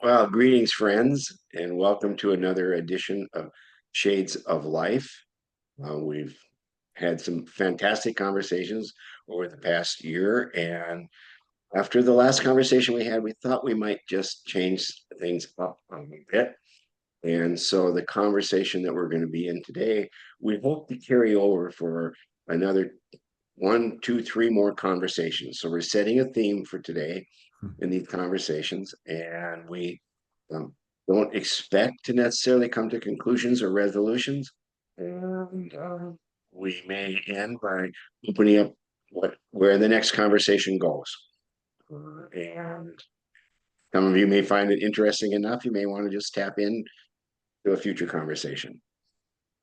Well, greetings, friends, and welcome to another edition of Shades of Life. We've had some fantastic conversations over the past year, and after the last conversation we had, we thought we might just change things up a bit. And so the conversation that we're going to be in today, we hope to carry over for another one, two, three more conversations. So we're setting a theme for today in these conversations, and we um, don't expect to necessarily come to conclusions or resolutions. And we may end by opening up where the next conversation goes. And some of you may find it interesting enough. You may want to just tap in to a future conversation.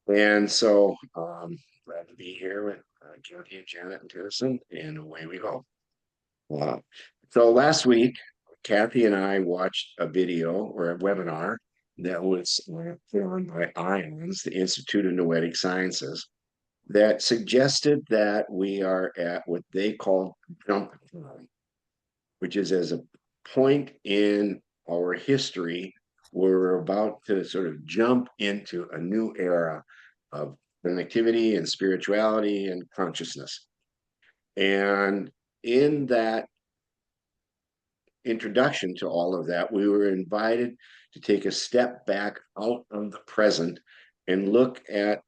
And so, glad to be here with Jody and Janet and Tennison, and away we go. Wow. So last week, Kathy and I watched a video or a webinar that was run by IONS, the Institute of Noetic Sciences, that suggested that we are at what they call jump time, which is as a point in our history where we're about to sort of jump into a new era of connectivity and spirituality and consciousness. And in that introduction to all of that, we were invited to take a step back out of the present and look at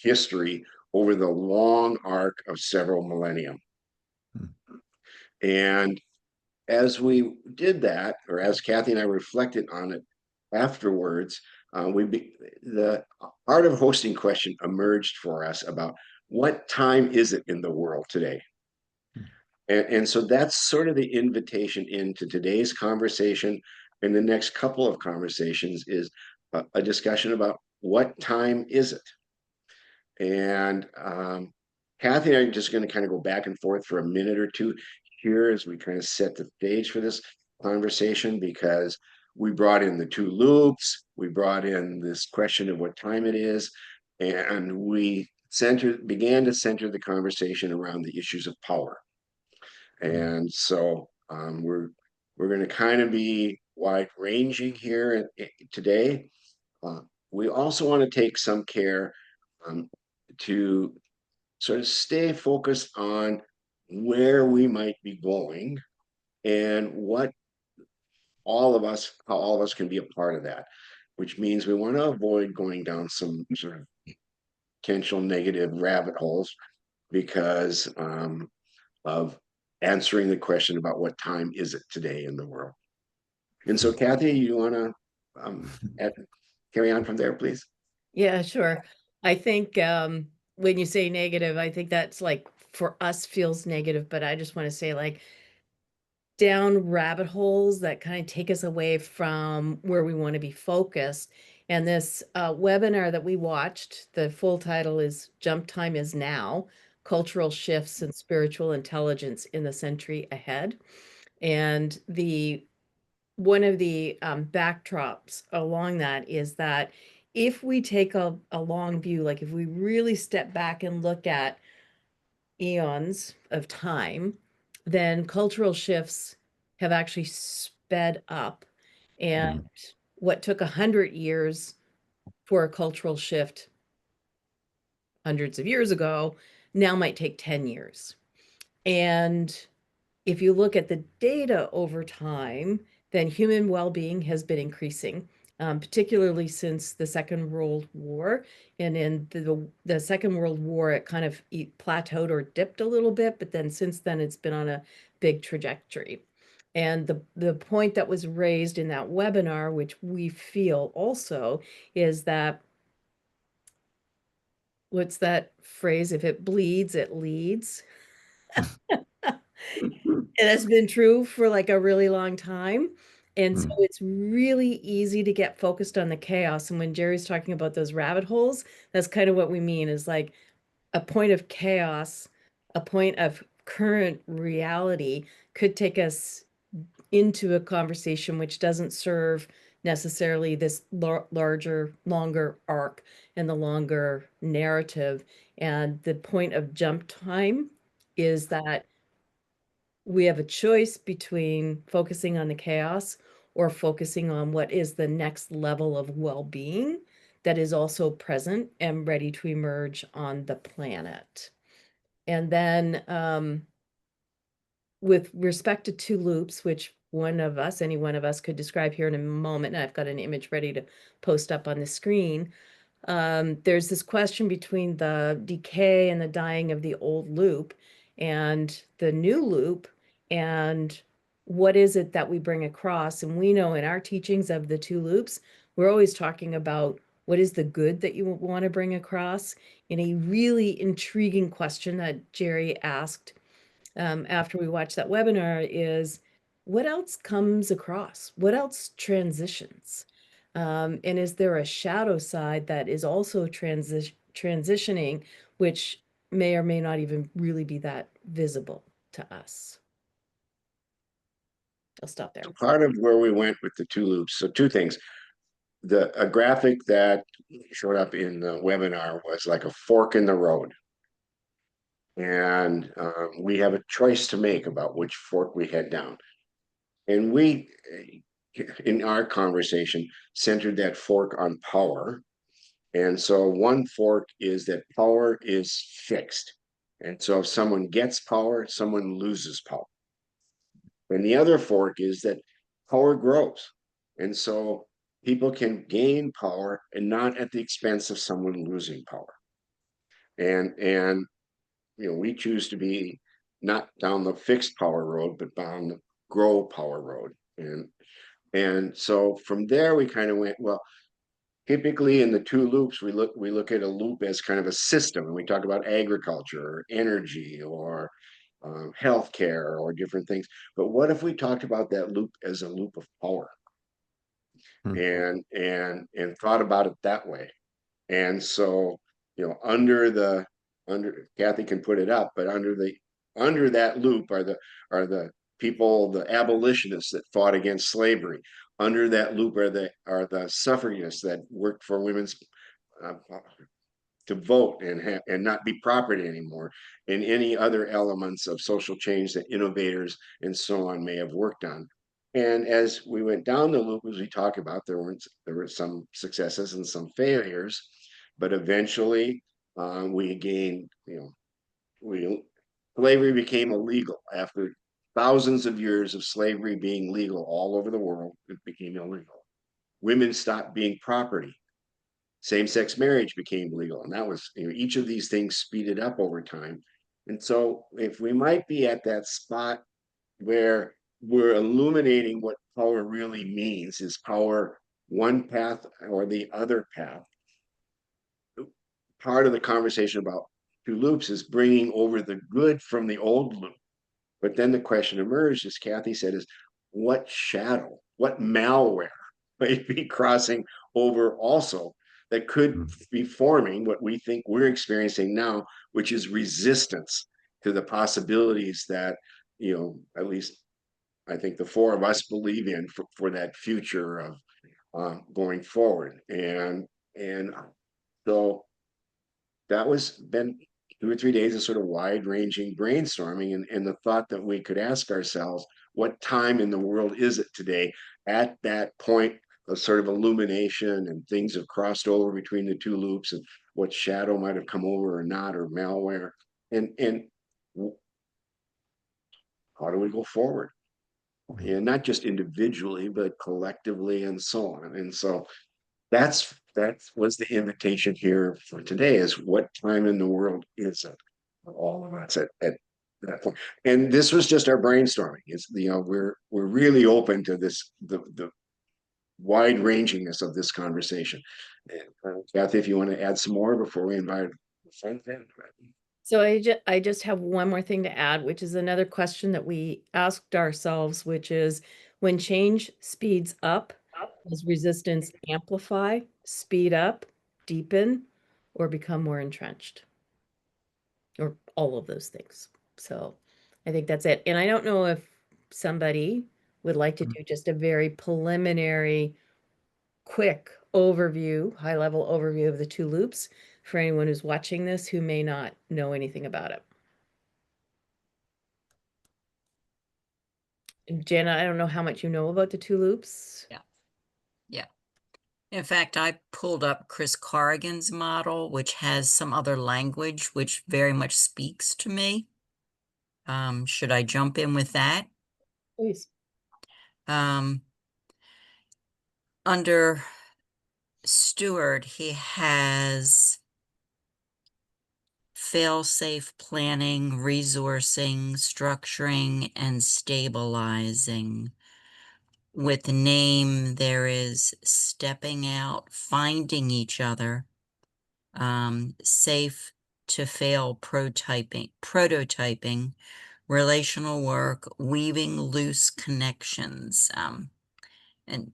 history over the long arc of several millennia. And as we did that, or as Kathy and I reflected on it afterwards, the art of hosting question emerged for us about what time is it in the world today? And so that's sort of the invitation into today's conversation. And the next couple of conversations is a discussion about what time is it? And Kathy and I are just going to kind of go back and forth for a minute or two here as we kind of set the stage for this conversation, because we brought in the two loops, we brought in this question of what time it is, and we began to center the conversation around the issues of power. And so we're going to kind of be wide ranging here today. We also want to take some care to sort of stay focused on where we might be going and how all of us can be a part of that, which means we want to avoid going down some sort of potential negative rabbit holes because of answering the question about what time is it today in the world. And so, Kathy, you want to carry on from there, please? Yeah, sure. I think when you say negative, I think that's like for us feels negative, but I just want to say like down rabbit holes that kind of take us away from where we want to be focused. And this webinar that we watched, the full title is Jump Time is Now, Cultural Shifts and Spiritual Intelligence in the Century Ahead. And one of the backdrops along that is that if we take a long view, like if we really step back and look at eons of time, then cultural shifts have actually sped up. And what took 100 years for a cultural shift hundreds of years ago now might take 10 years. And if you look at the data over time, then human well-being has been increasing, particularly since the Second World War. And in the Second World War, it kind of plateaued or dipped a little bit, but then since then it's been on a big trajectory. And the point that was raised in that webinar, which we feel also, is that what's that phrase? If it bleeds, it leads. And that's been true for like a really long time. And so it's really easy to get focused on the chaos. And when Jerry's talking about those rabbit holes, that's kind of what we mean is like a point of chaos, a point of current reality could take us into a conversation which doesn't serve necessarily this larger, longer arc and the longer narrative. And the point of jump time is that we have a choice between focusing on the chaos or focusing on what is the next level of well-being that is also present and ready to emerge on the planet. And then with respect to two loops, which any one of us could describe here in a moment, and I've got an image ready to post up on the screen. There's this question between the decay and the dying of the old loop and the new loop, and what is it that we bring across? And we know in our teachings of the two loops, we're always talking about what is the good that you want to bring across. In a really intriguing question that Jerry asked after we watched that webinar is, what else comes across? What else transitions? And is there a shadow side that is also transitioning, which may or may not even really be that visible to us? I'll stop there. So part of where we went with the two loops, so two things. A graphic that showed up in the webinar was like a fork in the road. And we have a choice to make about which fork we head down. And we, in our conversation, centered that fork on power. And so one fork is that power is fixed. And so if someone gets power, someone loses power. And the other fork is that power grows. And so people can gain power and not at the expense of someone losing power. And we choose to be not down the fixed power road, but down the grow power road. And so from there we kind of went, well, typically in the two loops, we look at a loop as kind of a system, and we talk about agriculture or energy or healthcare or different things. But what if we talked about that loop as a loop of power, and thought about it that way? And so, under Kathy can put it up, but under that loop are the people, the abolitionists that fought against slavery. Under that loop are the suffragists that worked for women's to vote and not be property anymore, and any other elements of social change that innovators and so on may have worked on. And as we went down the loop, as we talk about, there were some successes and some failures, but eventually we gained, slavery became illegal after thousands of years of slavery being legal all over the world. It became illegal. Women stopped being property. Same-sex marriage became legal, and that was, each of these things speeded up over time. And so if we might be at that spot where we're illuminating what power really means, is power one path or the other path? Part of the conversation about two loops is bringing over the good from the old loop. But then the question emerged, as Kathy said, is what shadow, what malware might be crossing over also that could be forming what we think we're experiencing now, which is resistance to the possibilities that, at least I think the four of us believe in for that future of going forward. And so that was been 2 or 3 days of sort of wide-ranging brainstorming, and the thought that we could ask ourselves, what time in the world is it today at that point of sort of illumination, and things have crossed over between the two loops, and what shadow might have come over or not, or malware, and how do we go forward? And not just individually, but collectively, and so on. And so that was the invitation here for today, is what time in the world is it for all of us at that point? And this was just our brainstorming. It's, we're really open to this, the wide ranginess of this conversation. And Kathy, if you want to add some more before we invite friends in. So I just have one more thing to add, which is another question that we asked ourselves, which is, when change speeds up, does resistance amplify, speed up, deepen, or become more entrenched? Or all of those things. So I think that's it. And I don't know if somebody would like to do just a very preliminary, quick overview, high level overview of the two loops for anyone who's watching this who may not know anything about it. And Jana, I don't know how much you know about the two loops. Yeah. Yeah. In fact, I pulled up Chris Corrigan's model, which has some other language, which very much speaks to me. Should I jump in with that? Please. Um, Under Stewart, he has fail-safe planning, resourcing, structuring, and stabilizing. With name, there is stepping out, finding each other, safe to fail prototyping, relational work, weaving loose connections. And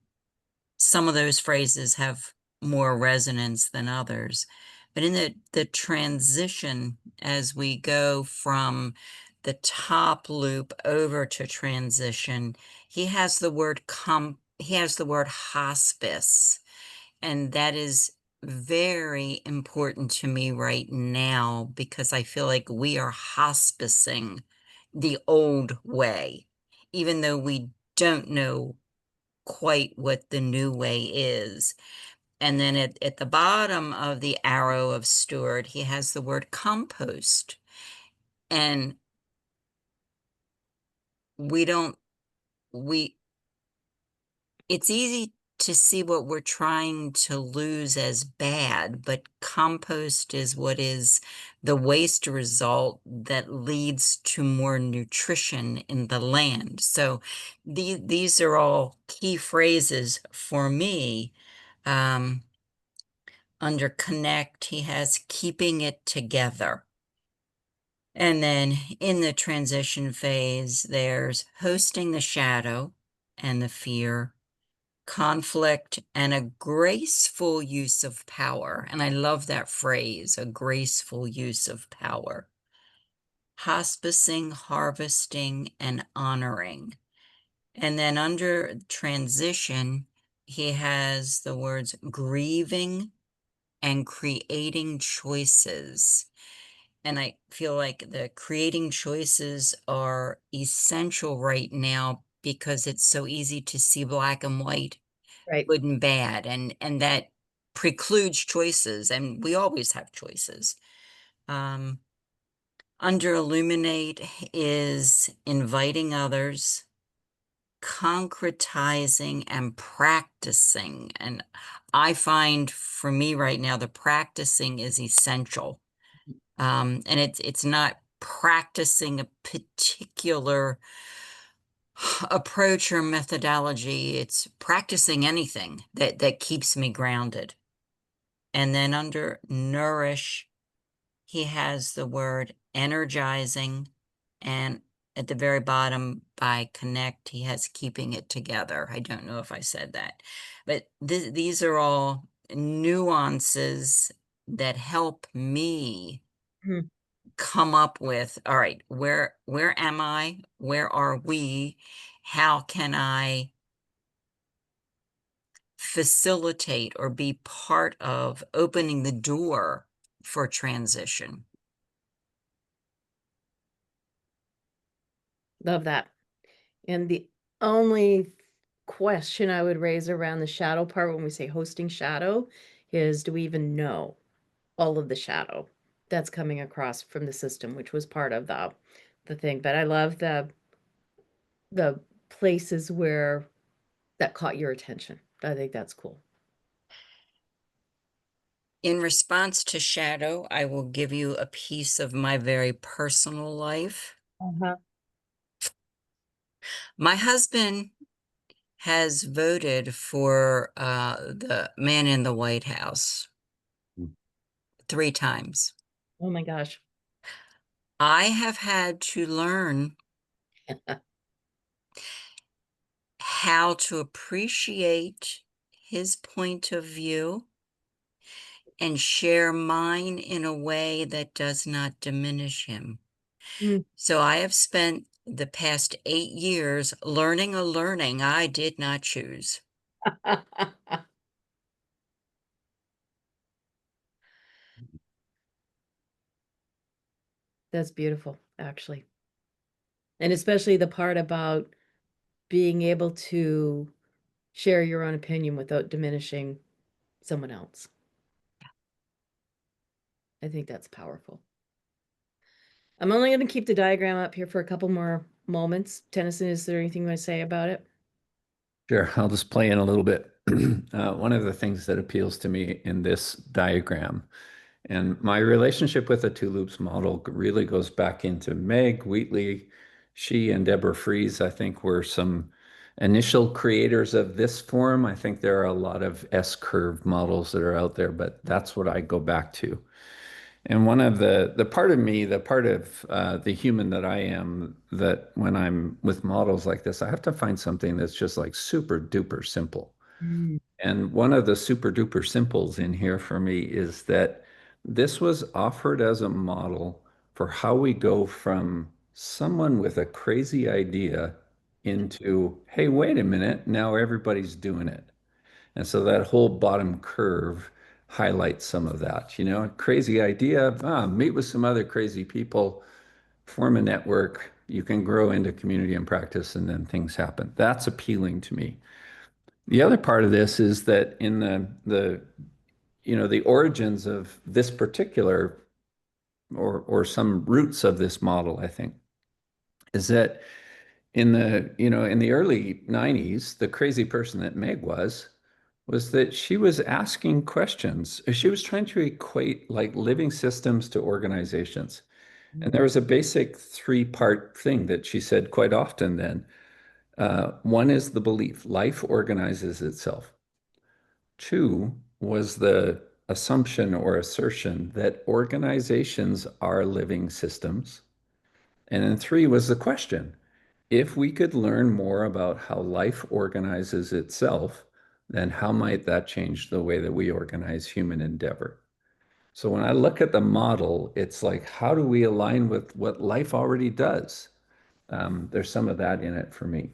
some of those phrases have more resonance than others. But in the transition, as we go from the top loop over to transition, he has the word hospice, and that is very important to me right now because I feel like we are hospicing the old way, even though we don't know quite what the new way is. And then at the bottom of the arrow of Stewart, he has the word compost. And we don't, we, it's easy to see what we're trying to lose as bad, but compost is what is the waste result that leads to more nutrition in the land. So these are all key phrases for me. Um, Under connect, he has keeping it together. And then in the transition phase, there's hosting the shadow and the fear, conflict, and a graceful use of power. And I love that phrase, a graceful use of power. Hospicing, harvesting, and honoring. And then under transition, he has the words grieving and creating choices. And I feel like the creating choices are essential right now because it's so easy to see black and white, Right. good and bad, and that precludes choices, and we always have choices. Um, Under illuminate is inviting others, concretizing, and practicing. And I find for me right now, the practicing is essential. And it's not practicing a particular approach or methodology. It's practicing anything that keeps me grounded. And then under nourish, he has the word energizing, and at the very bottom by connect, he has keeping it together. I don't know if I said that, but these are all nuances that help me Mhm. come up with, all right, where am I? Where are we? How can I facilitate or be part of opening the door for transition? Love that. And the only question I would raise around the shadow part when we say hosting shadow is, do we even know all of the shadow that's coming across from the system, which was part of the thing? But I love the places where that caught your attention. I think that's cool. In response to shadow, I will give you a piece of my very personal life. Uh-huh. My husband has voted for the man in the White House 3 times. Oh my gosh. I have had to learn how to appreciate his point of view and share mine in a way that does not diminish him. Mm. So I have spent the past 8 years learning a learning I did not choose. That's beautiful, actually. And especially the part about being able to share your own opinion without diminishing someone else. I think that's powerful. I'm only going to keep the diagram up here for a couple more moments. Tennyson, is there anything you want to say about it? Sure, I'll just play in a little bit. One of the things that appeals to me in this diagram, and my relationship with the two loops model really goes back into Meg Wheatley. She and Deborah Frieze, I think, were some initial creators of this form. I think there are a lot of S-curve models that are out there, but that's what I go back to. And one of the part of me, the part of the human that I am, that when I'm with models like this, I have to find something that's just like super duper simple. Mm. And one of the super duper simples in here for me is that this was offered as a model for how we go from someone with a crazy idea into, hey, wait a minute, now everybody's doing it. And so that whole bottom curve highlights some of that. You know, crazy idea, meet with some other crazy people, form a network, you can grow into community and practice, and then things happen. That's appealing to me. The other part of this is that in the origins of this particular or some roots of this model, I think, is that in the early 90s, the crazy person that Meg was that she was asking questions. She was trying to equate like living systems to organizations. And there was a basic three-part thing that she said quite often then. One is the belief life organizes itself. Two was the assumption or assertion that organizations are living systems. And then three was the question. If we could learn more about how life organizes itself, then how might that change the way that we organize human endeavor? So when I look at the model, it's like, how do we align with what life already does? There's some of that in it for me.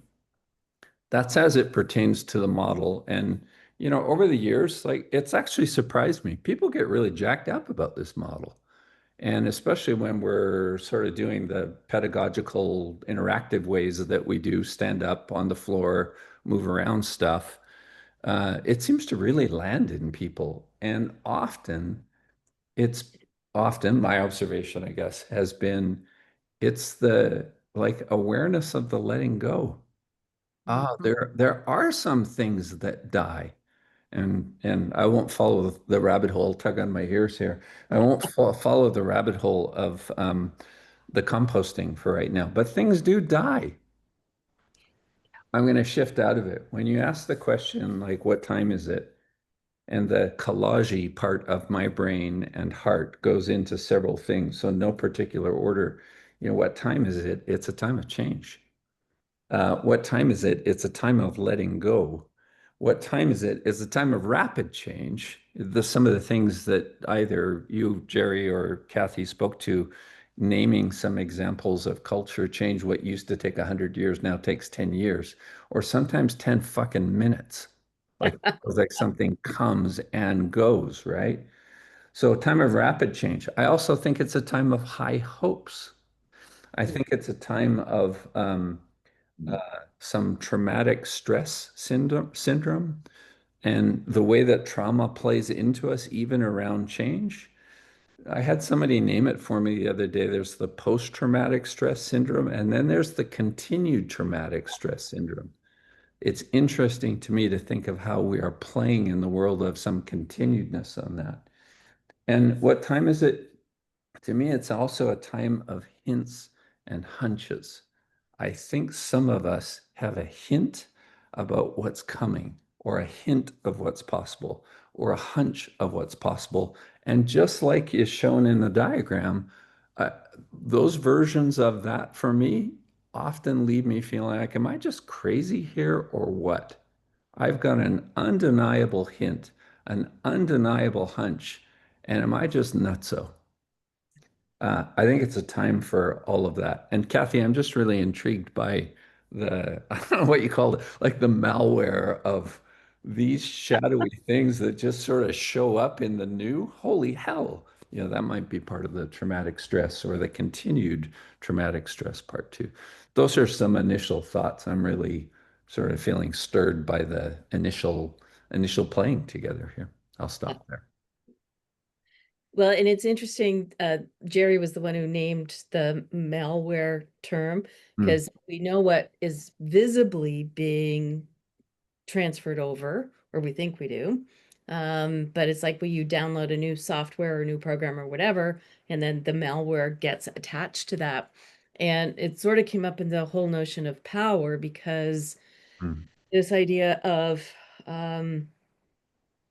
That's as it pertains to the model. And, over the years, like it's actually surprised me. People get really jacked up about this model. And especially when we're sort of doing the pedagogical, interactive ways that we do stand up on the floor, move around stuff, it seems to really land in people. And it's often my observation, I guess, has been it's the like awareness of the letting go. There are some things that die. And I won't follow the rabbit hole, tug on my ears here. I won't follow the rabbit hole of the composting for right now, but things do die. I'm going to shift out of it. When you ask the question, like, what time is it? And the collage part of my brain and heart goes into several things. So no particular order. What time is it? It's a time of change. What time is it? It's a time of letting go. What time is it? It's a time of rapid change. Some of the things that either you, Jerry, or Kathy spoke to, naming some examples of culture change, what used to take 100 years now takes 10 years, or sometimes 10 fucking minutes. Like, like something comes and goes, right? So a time of rapid change. I also think it's a time of high hopes. I think it's a time of some traumatic stress syndrome and the way that trauma plays into us, even around change. I had somebody name it for me the other day. There's the post-traumatic stress syndrome, and then there's the continued traumatic stress syndrome. It's interesting to me to think of how we are playing in the world of some continuedness on that. And what time is it? To me, it's also a time of hints and hunches. I think some of us have a hint about what's coming, or a hint of what's possible, or a hunch of what's possible. And just like is shown in the diagram, uh, those versions of that for me often leave me feeling like, am I just crazy here or what? I've got an undeniable hint, an undeniable hunch, and am I just nutso? I think it's a time for all of that. And Kathy, I'm just really intrigued by I don't know what you call it, like the malware of these shadowy things that just sort of show up in the new. Holy hell. That might be part of the traumatic stress or the continued traumatic stress part too. Those are some initial thoughts. I'm really sort of feeling stirred by the initial playing together here. I'll stop there. Well, and it's interesting, Jerry was the one who named the malware term, because we know what is visibly being transferred over, or we think we do. But it's like when you download a new software or a new program or whatever, and then the malware gets attached to that. And it sort of came up in the whole notion of power, because this idea of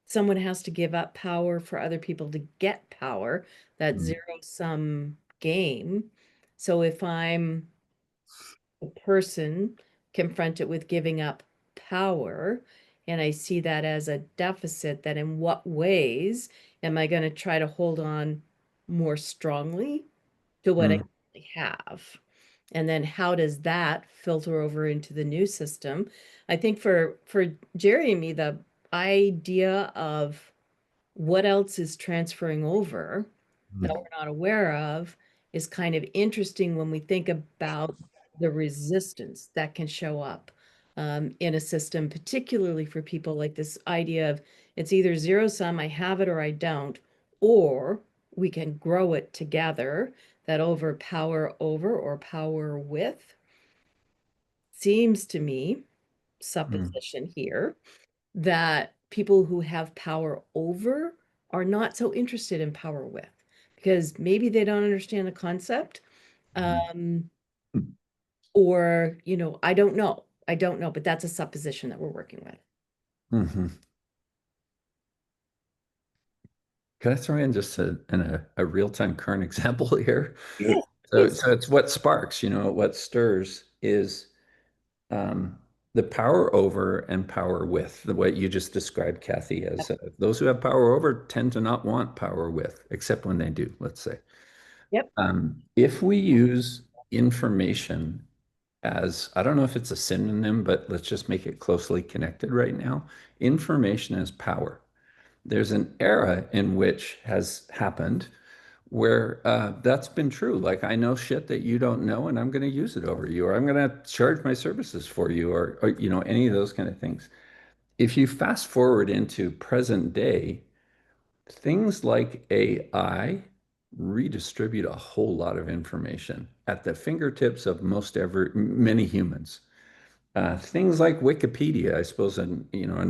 someone has to give up power for other people to get power, that zero-sum game. So if I'm a person confronted with giving up power, and I see that as a deficit, then in what ways am I going to try to hold on more strongly to what I currently have? And then how does that filter over into the new system? I think for Jerry and me, the idea of what else is transferring over that we're not aware of is kind of interesting when we think about the resistance that can show up in a system, particularly for people like this idea of it's either zero sum, I have it or I don't, or we can grow it together. That over power over or power with seems to me, supposition here, that people who have power over are not so interested in power with, because maybe they don't understand the concept, or, I don't know. I don't know, but that's a supposition that we're working with. Can I throw in just a real-time current example here? Yeah. So it's what sparks, what stirs is the power over and power with, the way you just described, Kathy, as those who have power over tend to not want power with, except when they do, let's say. Yep. If we use information as, I don't know if it's a synonym, but let's just make it closely connected right now. Information is power. There's an era in which has happened where that's been true. Like, I know shit that you don't know, and I'm going to use it over you, or I'm going to charge my services for you, or any of those kind of things. If you fast forward into present day, things like AI redistribute a whole lot of information at the fingertips of many humans. Things like Wikipedia, I suppose, an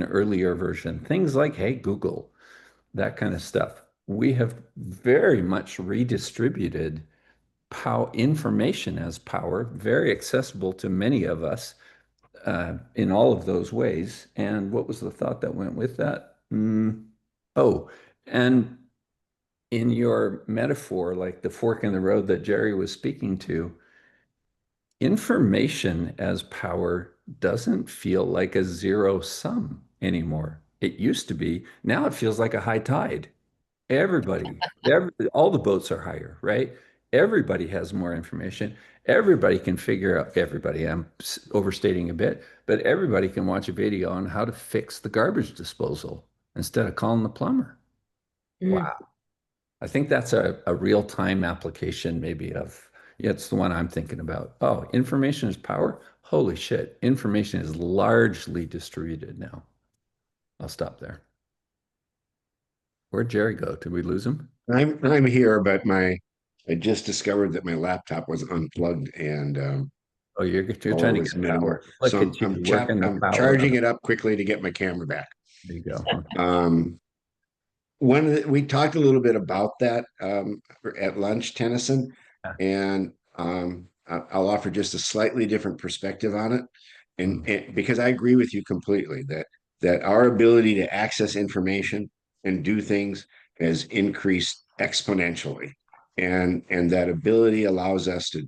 earlier version. Things like, hey, Google, that kind of stuff. We have very much redistributed information as power, very accessible to many of us in all of those ways. And what was the thought that went with that? Oh, and in your metaphor, like the fork in the road that Jerry was speaking to, information as power doesn't feel like a zero sum anymore. It used to be. Now it feels like a high tide. All the boats are higher, right? Everybody has more information. Everybody can figure out, everybody, I'm overstating a bit, but everybody can watch a video on how to fix the garbage disposal instead of calling the plumber. Wow. I think that's a real-time application maybe of, yeah, it's the one I'm thinking about. Oh, information is power? Holy shit. Information is largely distributed now. I'll stop there. Where'd Jerry go? Did we lose him? I'm here, but I just discovered that my laptop was unplugged and Oh, you're power trying to was get minimal. power. Look So at you working the I'm power out charging of. it up quickly to get my camera back. There you go. We talked a little bit about that at lunch, Tennyson, Yeah. and I'll offer just a slightly different perspective on it, and because I agree with you completely that our ability to access information and do things has increased exponentially, and that ability allows us to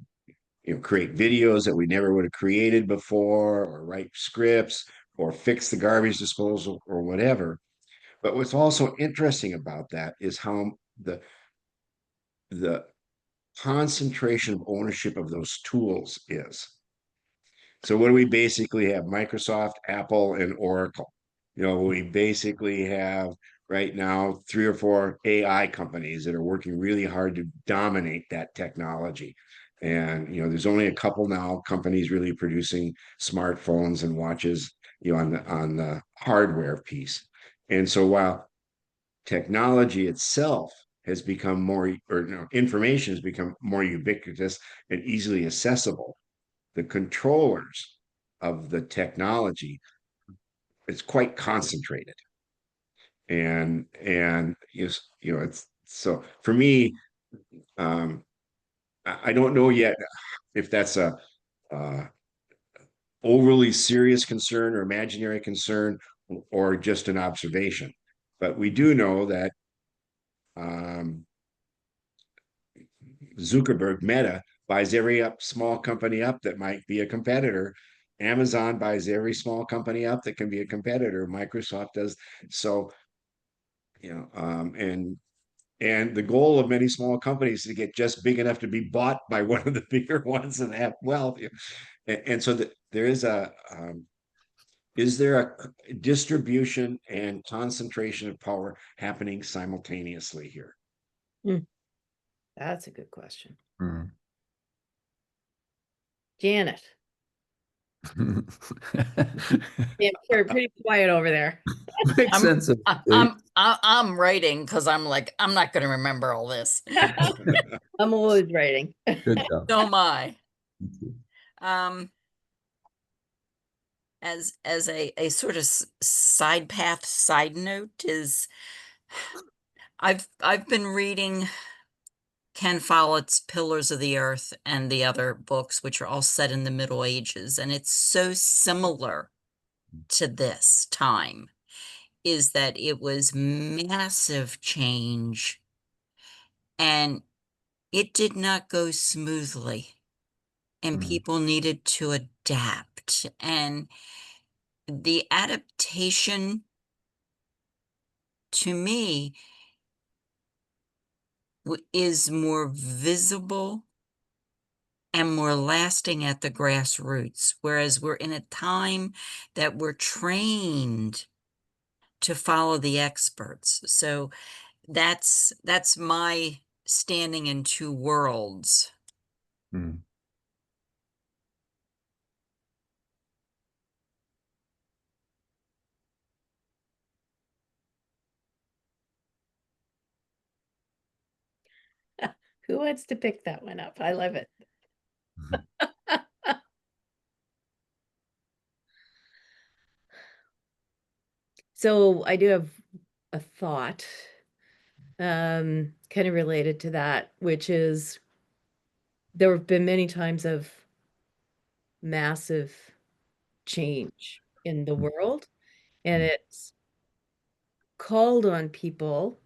create videos that we never would have created before, or write scripts, or fix the garbage disposal, or whatever. But what's also interesting about that is how the concentration of ownership of those tools is. So what do we basically have? Microsoft, Apple, and Oracle. We basically have right now 3 or 4 AI companies that are working really hard to dominate that technology. And there's only a couple now companies really producing smartphones and watches, on the hardware piece. And so while technology itself has become more, or information has become more ubiquitous and easily accessible, the controllers of the technology, it's quite concentrated. And it's so for me, I don't know yet if that's a overly serious concern or imaginary concern or just an observation. But we do know that Zuckerberg, Meta, buys every small company up that might be a competitor. Amazon buys every small company up that can be a competitor. Microsoft does. So, and the goal of many small companies is to get just big enough to be bought by one of the bigger ones and have wealth. And so there is there a distribution and concentration of power happening simultaneously here? That's a good question. Mm. Janet. Yeah, you're pretty quiet over there. Makes sense of I'm writing because I'm like, I'm not going to remember all this. I'm always writing. good job. So am I. Thank you. As a sort of side path side note is I've been reading Ken Follett's Pillars of the Earth and the other books, which are all set in the Middle Ages, and it's so similar to this time, is that it was massive change and it did not go smoothly, and people needed to adapt, and the adaptation to me is more visible and more lasting at the grassroots, whereas we're in a time that we're trained to follow the experts. So that's my standing in two worlds. Mm. Who wants to pick that one up? I love it. So I do have a thought kind of related to that, which is there have been many times of massive change in the world, and it's called on people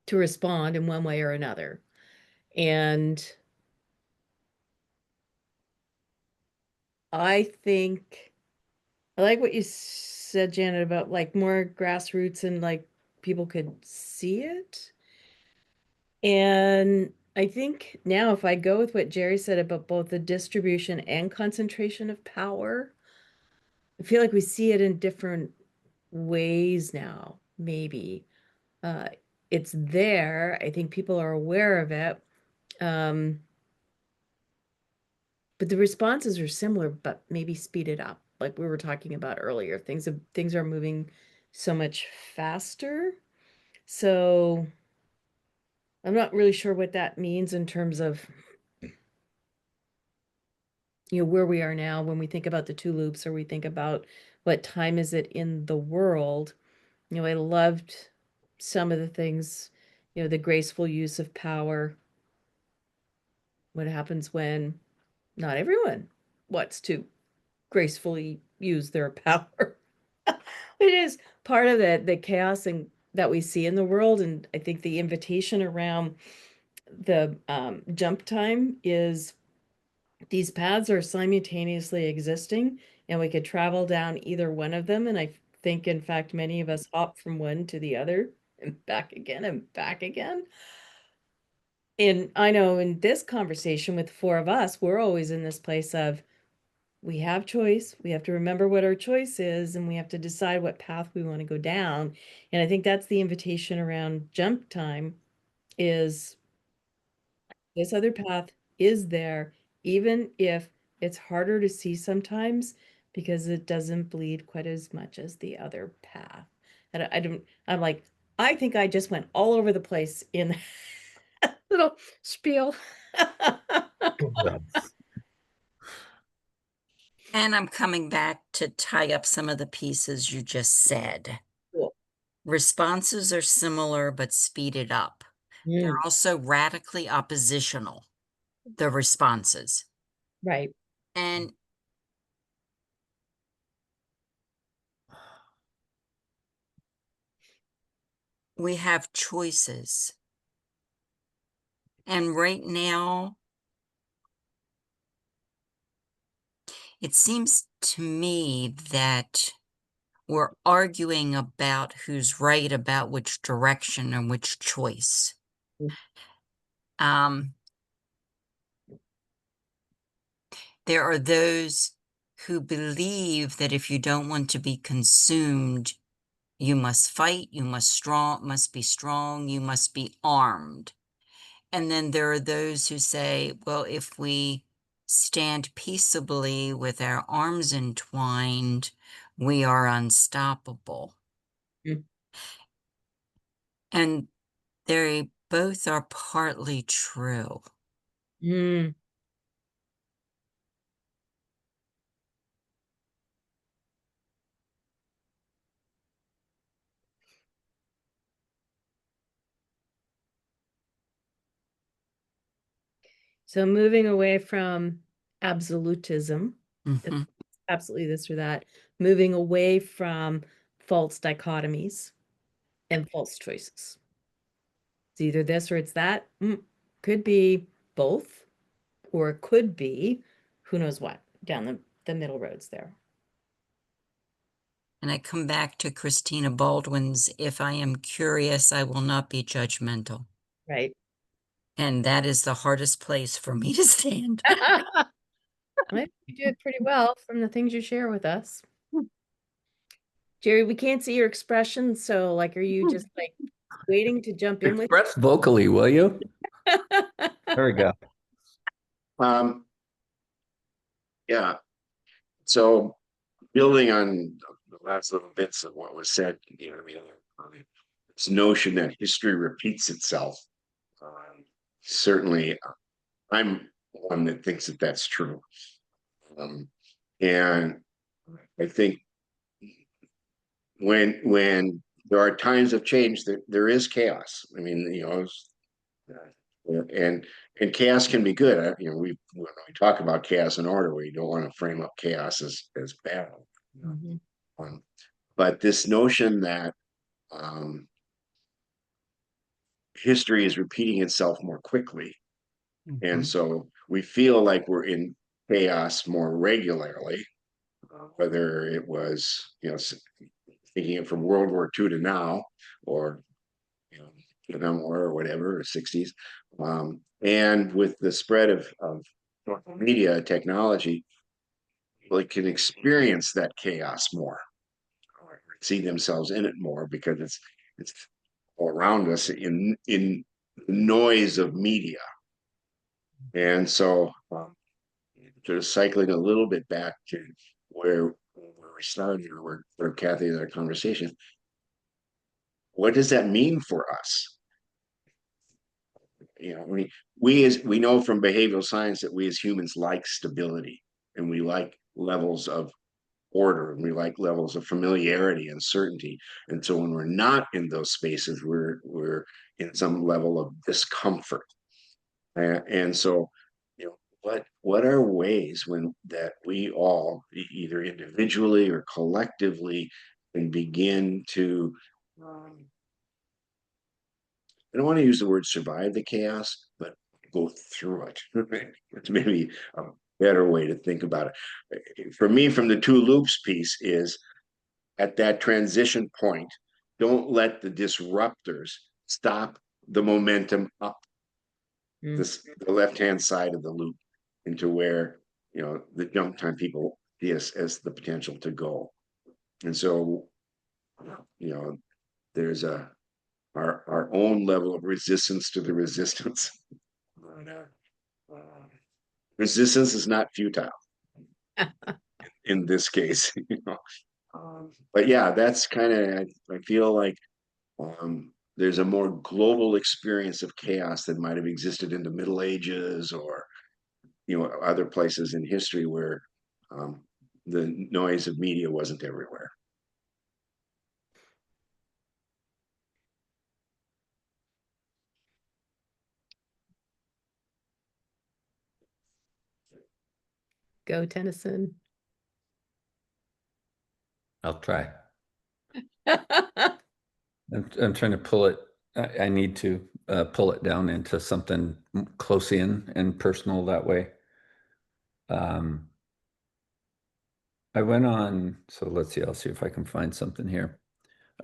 to respond in one way or another. And I think I like what you said, Janet, about like more grassroots and like people could see it. And I think now if I go with what Jerry said about both the distribution and concentration of power, I feel like we see it in different ways now, maybe. Uh, it's there. I think people are aware of it. But the responses are similar, but maybe speeded up, like we were talking about earlier. Things are moving so much faster. So I'm not really sure what that means in terms of where we are now when we think about the two loops, or we think about what time is it in the world. I loved some of the things, the graceful use of power. What happens when not everyone wants to gracefully use their power? It is part of the chaos and that we see in the world. And I think the invitation around the jump time is these paths are simultaneously existing, and we could travel down either one of them. And I think, in fact, many of us hop from one to the other and back again and back again. And I know in this conversation with four of us, we're always in this place of we have choice. We have to remember what our choice is, and we have to decide what path we want to go down. And I think that's the invitation around jump time is this other path is there, even if it's harder to see sometimes because it doesn't bleed quite as much as the other path. And I don't, I'm like, I think I just went all over the place in that little spiel. And I'm coming back to tie up some of the pieces you just said. Cool. Responses are similar but speeded up. They're Mm, also radically oppositional, the responses. right. And we have choices. And right now, it seems to me that we're arguing about who's right about which direction and which choice. Mm. There are those who believe that if you don't want to be consumed, you must fight, you must be strong, you must be armed. And then there are those who say, well, if we stand peaceably with our arms entwined, we are unstoppable. Mm. And they both are partly true. Mm. So moving away from absolutism, it's Mhm. absolutely this or that, moving away from false dichotomies and false choices. It's either this or it's that. Could be both, or it could be who knows what down the middle roads there. And I come back to Christina Baldwin's, if I am curious, I will not be judgmental. Right. And that is the hardest place for me to stand. I think you do it pretty well from the things you share with us. Jerry, we can't see your expression, so like, are you just like waiting to jump in with? Express vocally, will you? There we go. Yeah, so building on the last little bits of what was said, you know, I mean, this notion that history repeats itself. Certainly, I'm one that thinks that that's true. And I think when there are times of change, there is chaos. I mean, you know, and chaos can be good. You know, when we talk about chaos and order, we don't want to frame up chaos as bad. You know? Mhm. But this notion that history is repeating itself more quickly, and so we feel like we're in chaos more regularly, whether it was, you know, thinking it from World War II to now, or you know, Vietnam War or whatever, or 60s. And with the spread of media technology, people can experience that chaos more, or see themselves in it more, because it's all around us in the noise of media. And so sort of cycling a little bit back to where we started, or where Kathy had our conversation, what does that mean for us? You know, we know from behavioral science that we as humans like stability, and we like levels of order, and we like levels of familiarity and certainty. And so when we're not in those spaces, we're in some level of discomfort. And so, you know, what are ways when that we all, either individually or collectively, can begin to I don't want to use the word survive the chaos, but go through it. It's maybe a better way to think about it. For me, from the two loops piece is at that transition point, don't let the disruptors stop the momentum up the left-hand side of the loop into where, you know, the jump time people see us as the potential to go. And so, you know, there's our own level of resistance to the resistance. resistance is not futile in this case, you know. But yeah, that's kind of, I feel like there's a more global experience of chaos that might have existed in the Middle Ages or, you know, other places in history where the noise of media wasn't everywhere. Go Tennyson. I'll try. I'm trying to pull it. I need to pull it down into something close in and personal that way. I went on, so let's see, I'll see if I can find something here.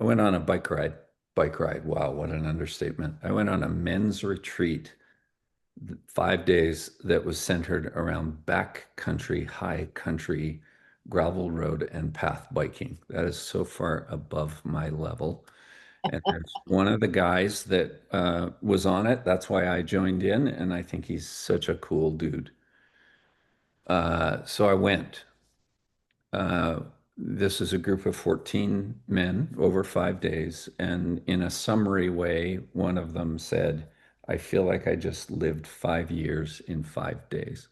I went on a bike ride. Bike ride, wow, what an understatement. I went on a men's retreat, 5 days, that was centered around backcountry, high country, gravel road and path biking. That is so far above my level. And there's one of the guys that was on it. That's why I joined in, and I think he's such a cool dude. So I went. Uh, this is a group of 14 men over 5 days. And in a summary way, one of them said, I feel like I just lived 5 years in 5 days.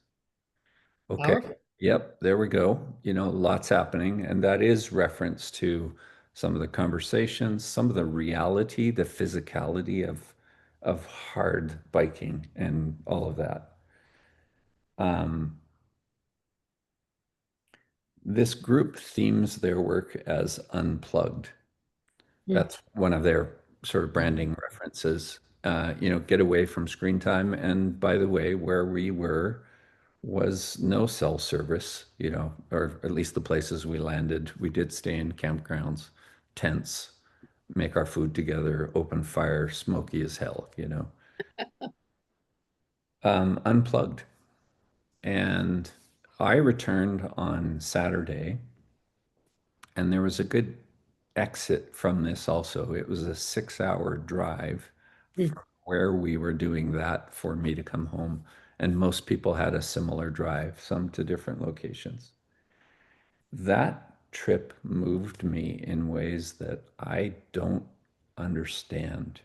Okay. Powerful. Yep, there we go. You know, lots happening. And that is reference to some of the conversations, some of the reality, the physicality of hard biking and all of that. This group themes their work as unplugged. That's one of their sort of branding references. You know, get away from screen time. And by the way, where we were was no cell service, you know, or at least the places we landed. We did stay in campgrounds, tents, make our food together, open fire, smoky as hell, you know. Unplugged. And I returned on Saturday, and there was a good exit from this also. It was a 6 hour drive from where we were doing that for me to come home. And most people had a similar drive, some to different locations. That trip moved me in ways that I don't understand,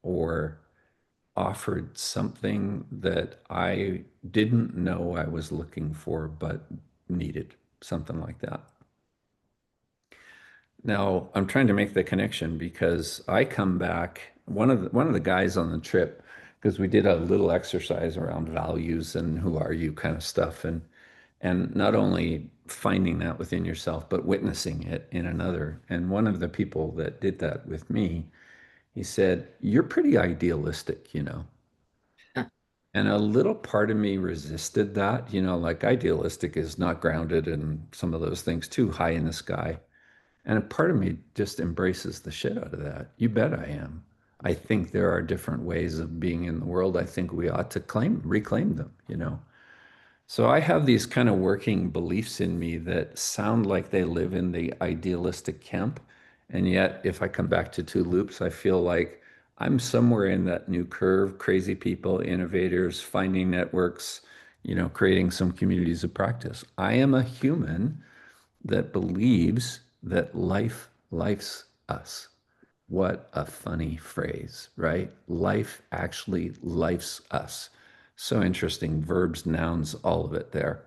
or offered something that I didn't know I was looking for, but needed, something like that. Now, I'm trying to make the connection because I come back, one of the guys on the trip, because we did a little exercise around values and who are you kind of stuff, and not only finding that within yourself, but witnessing it in another. And one of the people that did that with me, he said, "You're pretty idealistic, you know." And a little part of me resisted that, you know, like idealistic is not grounded in some of those things, too high in the sky. And a part of me just embraces the shit out of that. You bet I am. I think there are different ways of being in the world. I think we ought to reclaim them, you know. So I have these kind of working beliefs in me that sound like they live in the idealistic camp. And yet, if I come back to two loops, I feel like I'm somewhere in that new curve, crazy people, innovators, finding networks, you know, creating some communities of practice. I am a human that believes that life's us. What a funny phrase, right? Life actually life's us. So interesting. Verbs, nouns, all of it there.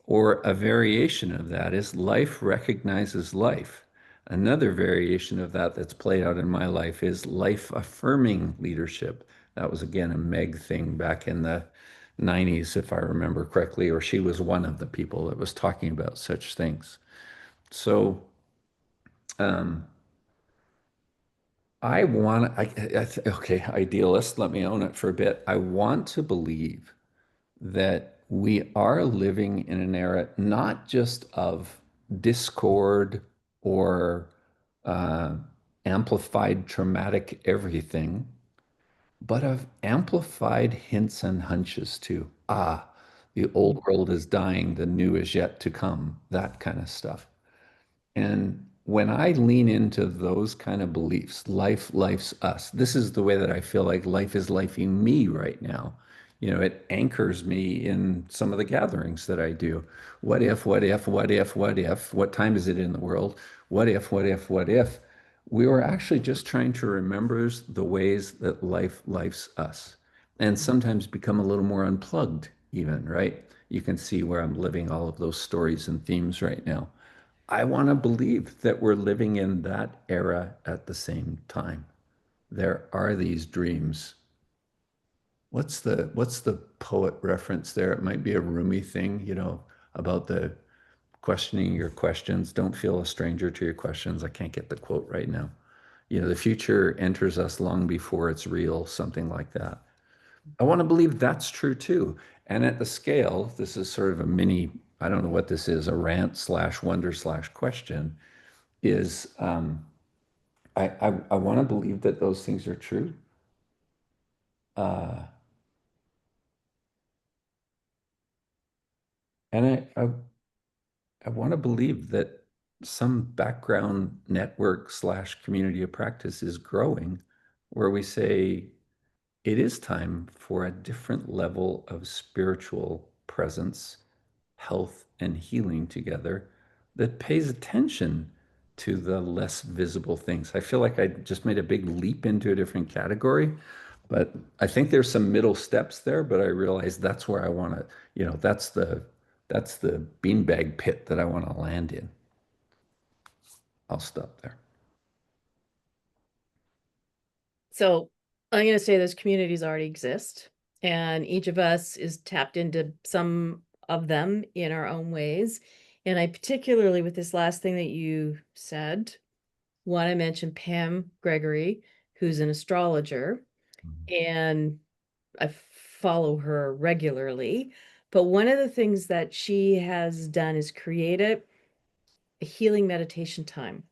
Or a variation of that is life recognizes life. Another variation of that that's played out in my life is life affirming leadership. That was again a Meg thing back in the 90s, if I remember correctly, or she was one of the people that was talking about such things. So I want, okay, idealist, let me own it for a bit. I want to believe that we are living in an era not just of discord or uh, amplified traumatic everything, but of amplified hints and hunches too. Ah, the old world is dying, the new is yet to come, that kind of stuff. And when I lean into those kind of beliefs, life's us. This is the way that I feel like life is lifing me right now. You know, it anchors me in some of the gatherings that I do. What if, what if, what if, what if, what time is it in the world? What if, what if, what if? We were actually just trying to remember the ways that life lifes us and sometimes become a little more unplugged, even, right? You can see where I'm living all of those stories and themes right now. I want to believe that we're living in that era at the same time. There are these dreams. What's the poet reference there? It might be a Rumi thing, about the questioning your questions. Don't feel a stranger to your questions. I can't get the quote right now. The future enters us long before it's real, something like that. I want to believe that's true too. And at the scale, this is sort of a mini, I don't know what this is, a rant slash wonder slash question, is I want to believe that those things are true. Uh, and I want to believe that some background network slash community of practice is growing where we say it is time for a different level of spiritual presence, health, and healing together that pays attention to the less visible things. I feel like I just made a big leap into a different category, but I think there's some middle steps there, but I realize that's where I want to, that's the beanbag pit that I want to land in. I'll stop there. So I'm going to say those communities already exist, and each of us is tapped into some of them in our own ways. And I particularly, with this last thing that you said, want to mention Pam Gregory, who's an astrologer, and I follow her regularly. But one of the things that she has done is create a healing meditation time.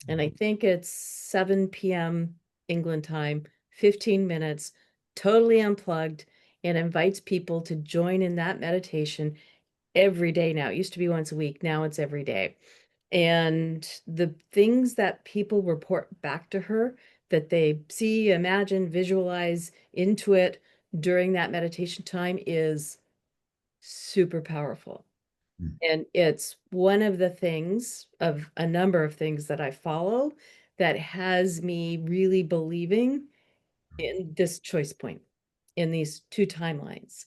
And I think it's 7 p.m. England time, 15 minutes, totally unplugged, and invites people to join in that meditation every day now. It used to be once a week, now it's every day. And the things that people report back to her that they see, imagine, visualize, intuit during that meditation time is super powerful. And it's one of the things of a number of things that I follow that has me really believing in this choice point, in these two timelines.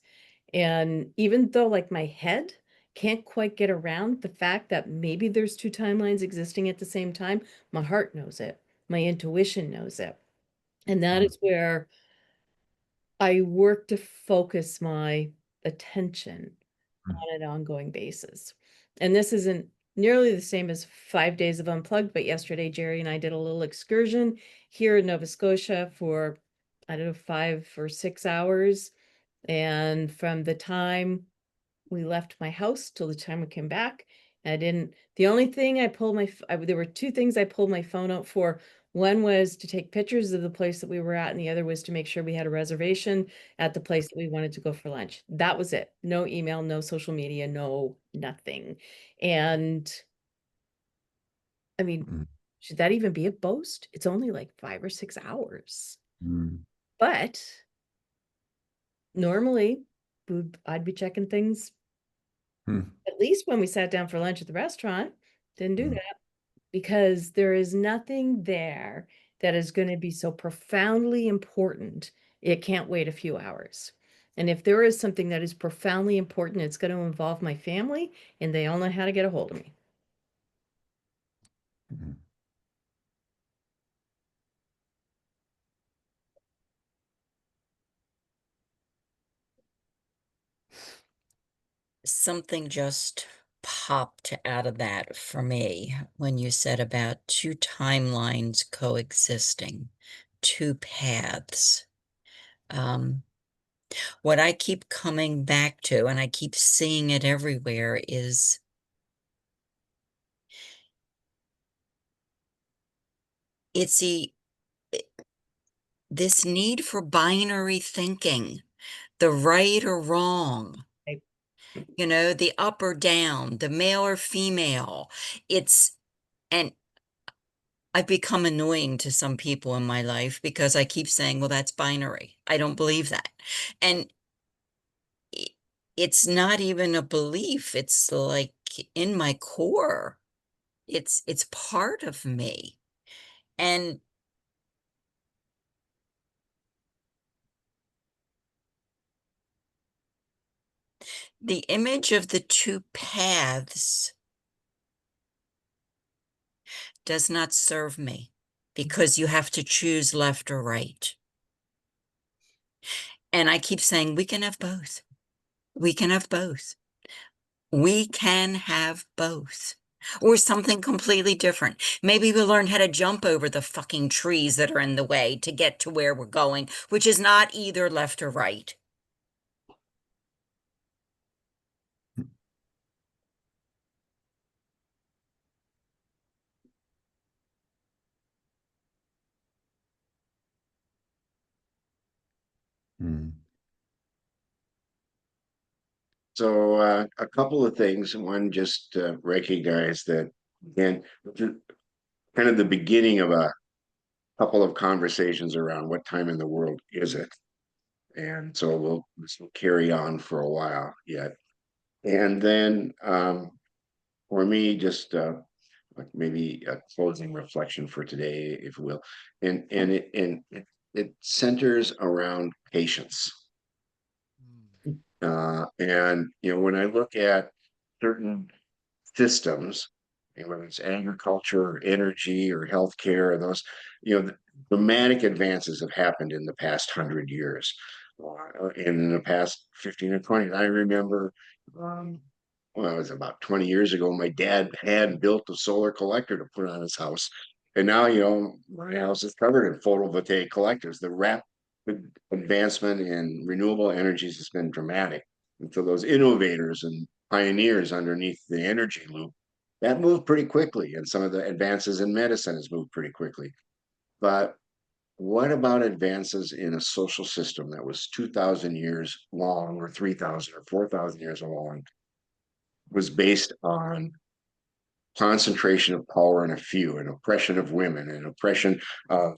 And even though like my head can't quite get around the fact that maybe there's two timelines existing at the same time, my heart knows it. My intuition knows it. And that is where I work to focus my attention on an ongoing basis. And this isn't nearly the same as 5 days of Unplugged, but yesterday Jerry and I did a little excursion here in Nova Scotia for, I don't know, 5 or 6 hours. And from the time we left my house till the time we came back, the only thing I pulled there were two things I pulled my phone out for. One was to take pictures of the place that we were at, and the other was to make sure we had a reservation at the place that we wanted to go for lunch. That was it. No email, no social media, no nothing. And I mean, should that even be a boast? It's only like 5 or 6 hours. But normally I'd be checking things at least when we sat down for lunch at the restaurant. Didn't do that because there is nothing there that is going to be so profoundly important. It can't wait a few hours. And if there is something that is profoundly important, it's going to involve my family, and they all know how to get a hold of me. Something just popped out of that for me when you said about two timelines coexisting, two paths. What I keep coming back to, and I keep seeing it everywhere, is it's this need for binary thinking, the right or wrong, Right. the up or down, the male or female. And I've become annoying to some people in my life because I keep saying, well, that's binary. I don't believe that. And it's not even a belief. It's like in my core. It's part of me. And the image of the two paths does not serve me because you have to choose left or right. And I keep saying, we can have both. We can have both. We can have both. Or something completely different. Maybe we'll learn how to jump over the fucking trees that are in the way to get to where we're going, which is not either left or right. Hmm. So a couple of things. One, just recognize that again, kind of the beginning of a couple of conversations around what time in the world is it, and so this will carry on for a while yet. And then for me, just like maybe a closing reflection for today, if you will, and it centers around patience. And when I look at certain systems, whether it's agriculture, or energy, or healthcare, or those, the dramatic advances have happened in the past 100 years. In the past 15 or 20, I remember, well, it was about 20 years ago, my dad had built a solar collector to put on his house. And now, my house is covered in photovoltaic collectors. The rapid advancement in renewable energies has been dramatic. And so those innovators and pioneers underneath the energy loop, that moved pretty quickly. And some of the advances in medicine has moved pretty quickly. But what about advances in a social system that was 2,000 years long, or 3,000 or 4,000 years long, was based on concentration of power in a few, and oppression of women, and oppression of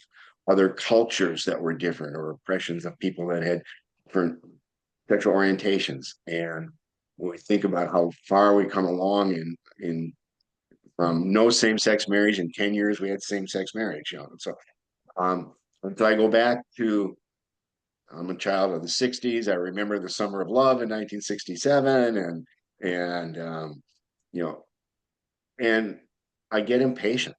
other cultures that were different, or oppressions of people that had different sexual orientations? And when we think about how far we come along in from no same-sex marriage, in 10 years we had same-sex marriage, so until I go back to, I'm a child of the 60s. I remember the Summer of Love in 1967, and you know and I get impatient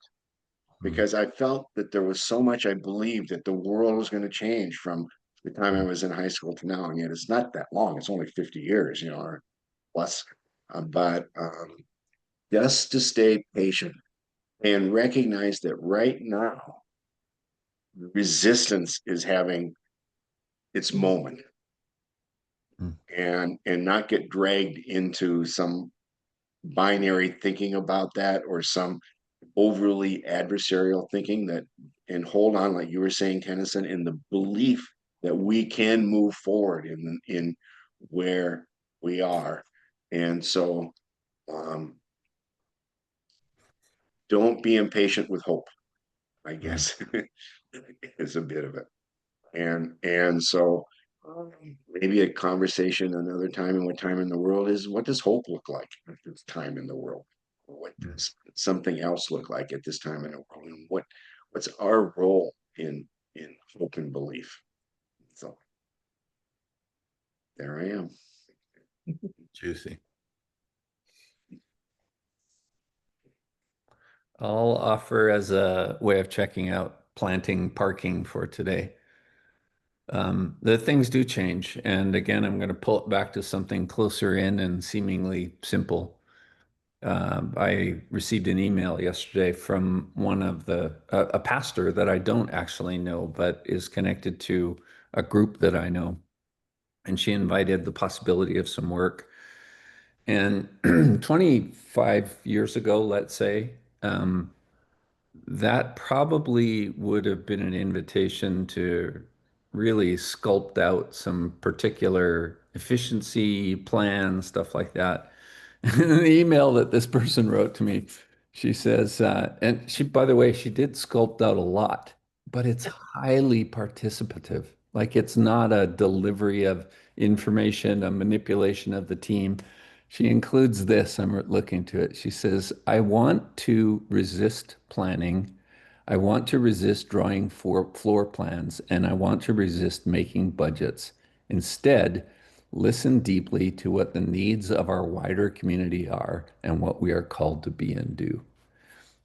because I felt that there was so much I believed that the world was going to change from the time I was in high school to now, and yet it's not that long. It's only 50 years, or less. But just to stay patient and recognize that right now, resistance is having its moment, Mm. and not get dragged into some binary thinking about that, or some overly adversarial thinking, and hold on, like you were saying, Tennyson, in the belief that we can move forward in where we are. And so don't be impatient with hope, I guess. Is a bit of it. And so maybe a conversation another time, and what time in the world is, what does hope look like at this time in the world? What does something else look like at this time in the world? And what's our role in hope and belief? So there I am. Juicy. I'll offer as a way of checking out planting parking for today. The things do change. And again, I'm going to pull it back to something closer in and seemingly simple. I received an email yesterday from one of a pastor that I don't actually know, but is connected to a group that I know. And she invited the possibility of some work. And 25 years ago, let's say, that probably would have been an invitation to really sculpt out some particular efficiency plans, stuff like that. And in the email that this person wrote to me, she says, and she, by the way, she did sculpt out a lot, but it's highly participative. Like it's not a delivery of information, a manipulation of the team. She includes this. I'm looking to it. She says, I want to resist planning. I want to resist drawing for floor plans, and I want to resist making budgets. Instead, listen deeply to what the needs of our wider community are and what we are called to be and do.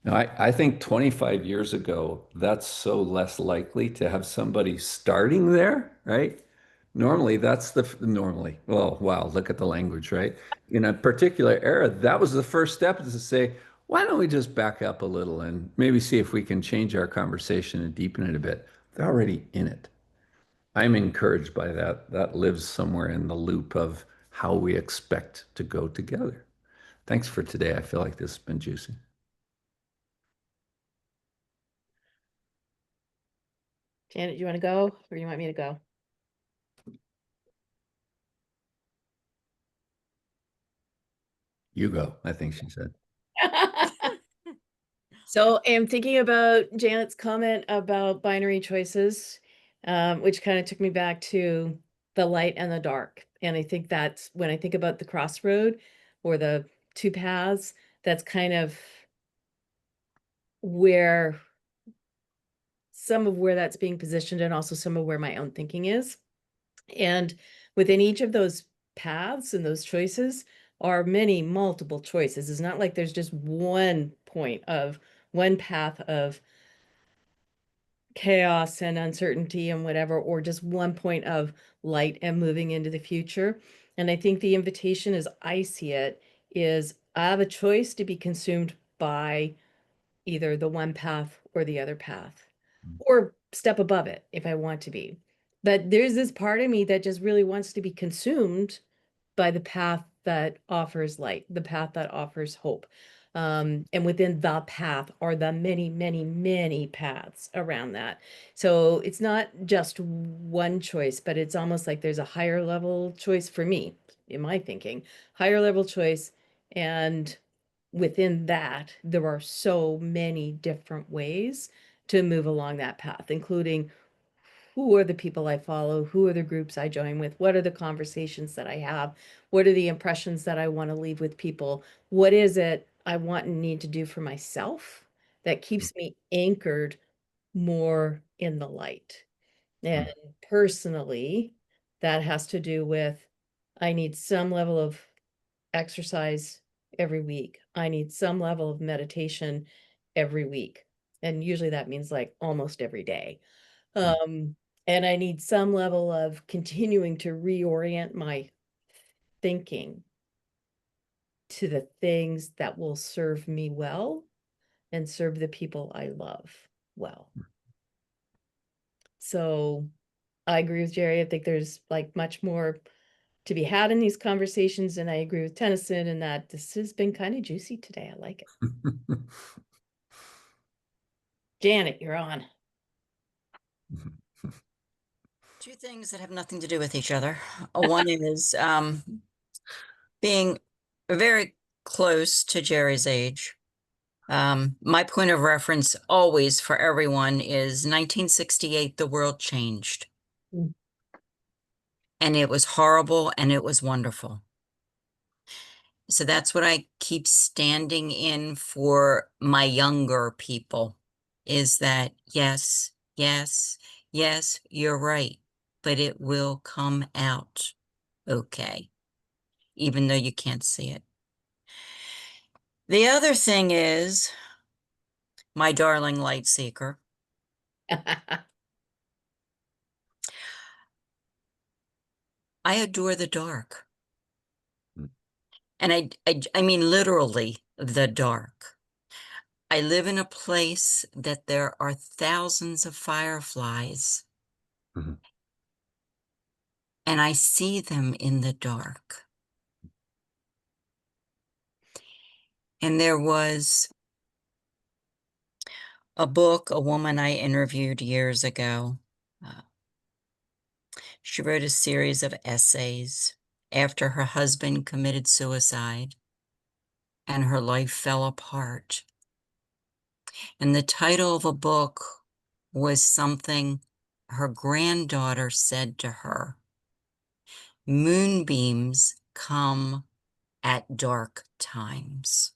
Now, I think 25 years ago, that's so less likely to have somebody starting there, right? Normally, that's normally, well, wow, look at the language, right? In a particular era, that was the first step is to say, why don't we just back up a little and maybe see if we can change our conversation and deepen it a bit? They're already in it. I'm encouraged by that. That lives somewhere in the loop of how we expect to go together. Thanks for today. I feel like this has been juicy. Janet, you want to go or you want me to go? You go, I think she said. So I'm thinking about Janet's comment about binary choices, which kind of took me back to the light and the dark. And I think that's when I think about the crossroad or the two paths, that's kind of where some of where that's being positioned and also some of where my own thinking is. And within each of those paths and those choices are many multiple choices. It's not like there's just one point of one path of chaos and uncertainty and whatever, or just one point of light and moving into the future. And I think the invitation, as I see it, is I have a choice to be consumed by either the one path or the other path, or step above it if I want to be. But there's this part of me that just really wants to be consumed by the path that offers light, the path that offers hope. And within the path are the many, many, many paths around that. So it's not just one choice, but it's almost like there's a higher level choice for me, in my thinking, higher level choice. And within that, there are so many different ways to move along that path, including who are the people I follow, who are the groups I join with, what are the conversations that I have, what are the impressions that I want to leave with people, what is it I want and need to do for myself that keeps me anchored more in the light. And personally, that has to do with I need some level of exercise every week. I need some level of meditation every week. And usually that means like almost every day. And I need some level of continuing to reorient my thinking to the things that will serve me well and serve the people I love well. So I agree with Jerry. I think there's like much more to be had in these conversations. And I agree with Tennyson in that this has been kind of juicy today. I like it. Janet, you're on. Two things that have nothing to do with each other. One is being very close to Jerry's age. My point of reference always for everyone is 1968, the world changed. Mm. And it was horrible and it was wonderful. So that's what I keep standing in for my younger people, is that yes, yes, yes, you're right, but it will come out okay, even though you can't see it. The other thing is my darling light seeker. I adore the dark. And I mean, literally the dark. I live in a place that there are thousands of fireflies, Mhm. and I see them in the dark. And there was a book, a woman I interviewed years ago. She wrote a series of essays after her husband committed suicide and her life fell apart. And the title of a book was something her granddaughter said to her, "Moonbeams come at dark times."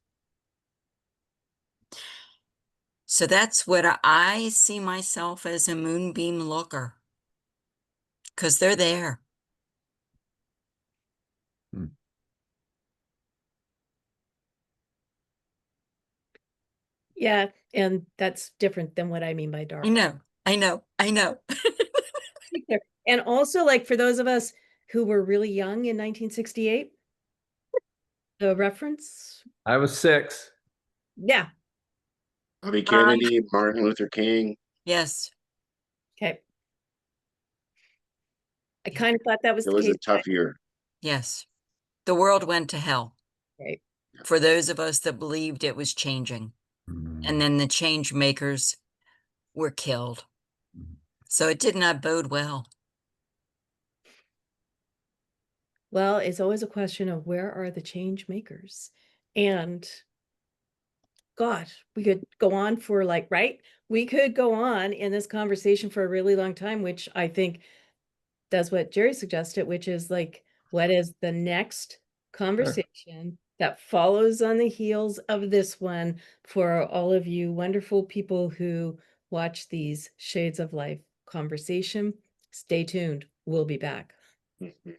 So that's what I see myself as, a moonbeam looker, because they're there. Yeah, and that's different than what I mean by dark. I know, I know, I know. And also, like, for those of us who were really young in 1968, the reference, I was 6. yeah, Bobby Kennedy, Martin Luther King. Yes, okay. I kind of thought that was It the was case, a tough year. yes. The world went to hell right? for those of us that believed it was changing. And then the change makers were killed. So it did not bode well. Well, it's always a question of where are the change makers? And gosh, we could go on for like, right? We could go on in this conversation for a really long time, which I think does what Jerry suggested, which is like, what is the next conversation that follows on the heels of this one for all of you wonderful people who watch these Shades of Life conversation? Stay tuned. We'll be back. Mhm.